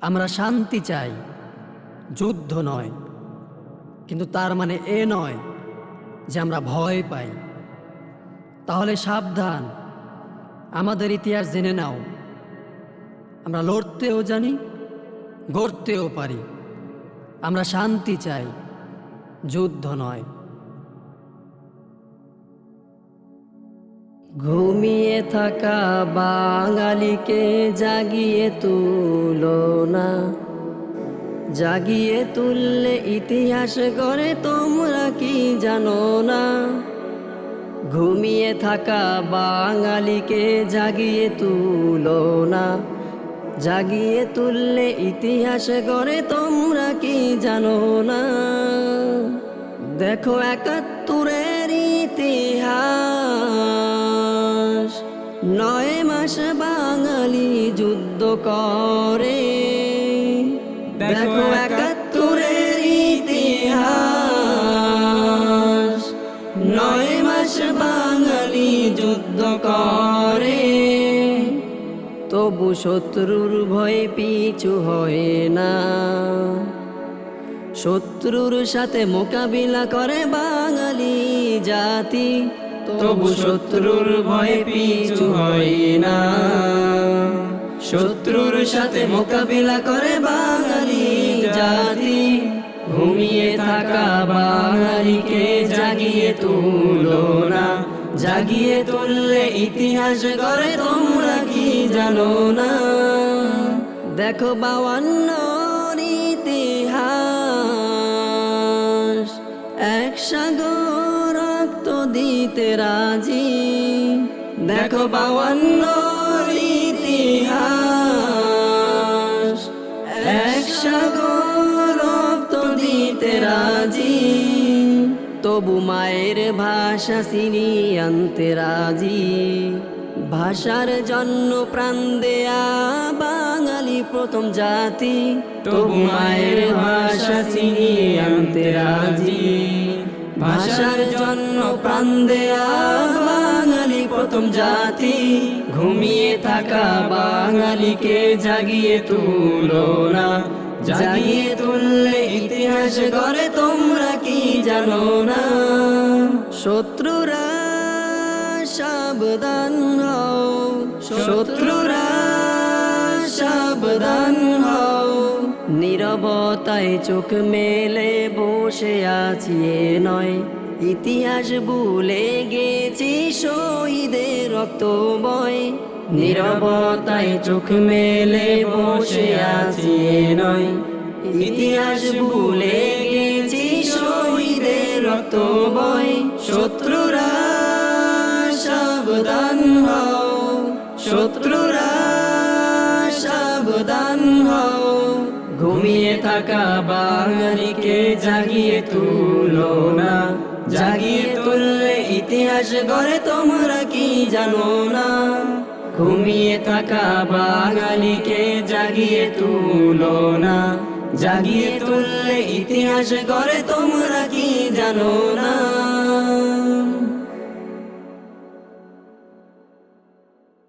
আমরা শান্তি চাই, যুদ্ধ নয়। কিন্তু তার মানে এ নয় যে আমরা ভয় পাই। তাহলে সাবধান, আমাদের ইতিহাস জেনে নাও। আমরা লড়তেও জানি, গড়তেও পারি। আমরা শান্তি চাই, যুদ্ধ নয়। ঘুমিয়ে থাকা বাঙালিকে জাগিয়ে তুলো না, জাগিয়ে তুললে ইতিহাস গড়ে তোমরা কি জানো না? ঘুমিয়ে থাকা বাঙালিকে জাগিয়ে তুলো না, জাগিয়ে তুললে ইতিহাস গড়ে তোমরা কি জানো না? দেখো ৭১-এর ইতিহাস, ৯ মাস বাঙালি যুদ্ধ করে। দেখো ৭১-এর ইতিহাস, ৯ মাস বাঙালি যুদ্ধ করে। তবু শত্রুর ভয়ে পিছু হয় না, শত্রুর সাথে মোকাবিলা করে বাঙালি জাতি। তবু শত্রুর ভয়ে পিছু হয় না, শত্রুর সাথে মোকাবিলা করে বাঙালি জাতি। ঘুমিয়ে থাকা বাঙালিকে জাগিয়ে তুলো না, জাগিয়ে তুললে ইতিহাস গড়ে তোমরা কি জানো না? দেখো ৫২-র ইতিহাস, এক সাগর রক্ত দিতে রাজি। দেখো ৫২-র ইতিহাস, এক সাগর রক্ত দিতে রাজি। তবু মায়ের ভাষা ছিনিয়ে আনতে রাজি। ভাষার জন্য প্রাণ দেয়া বাঙালি প্রথম জাতি। তবু মায়ের ভাষা ছিনিয়ে আনতে রাজি। ভাষার জন্য প্রাণ দেয়া বাঙালি প্রথম জাতি। ঘুমিয়ে থাকা বাঙালিকে জাগিয়ে তুলো না, জাগিয়ে তুললে ইতিহাস গড়ে তোমরা কি জানো না? শত্রুরা সাবধান হও, শত্রুরা সাবধান হও। নীরবতায় চোখ মেলে বসে আছি এ নয়, ইতিহাস ভুলে গেছি শহীদের রক্ত বয়। নীরবতায় চোখ মেলে বসে আছি এ নয়, ইতিহাস ভুলে গেছি শহীদের রক্ত বয়। শত্রুরা সাবধান হও, শত্রুরা সাবধান হও। ঘুমিয়ে থাকা বাঙালিকে জাগিয়ে তুলো না, জাগিয়ে তুললে ইতিহাস গড়ে তোমরা কি জানো না? ঘুমিয়ে থাকা বাঙালিকে জাগিয়ে তুলো না, জাগিয়ে তুললে ইতিহাস গড়ে তোমরা কি জানো না?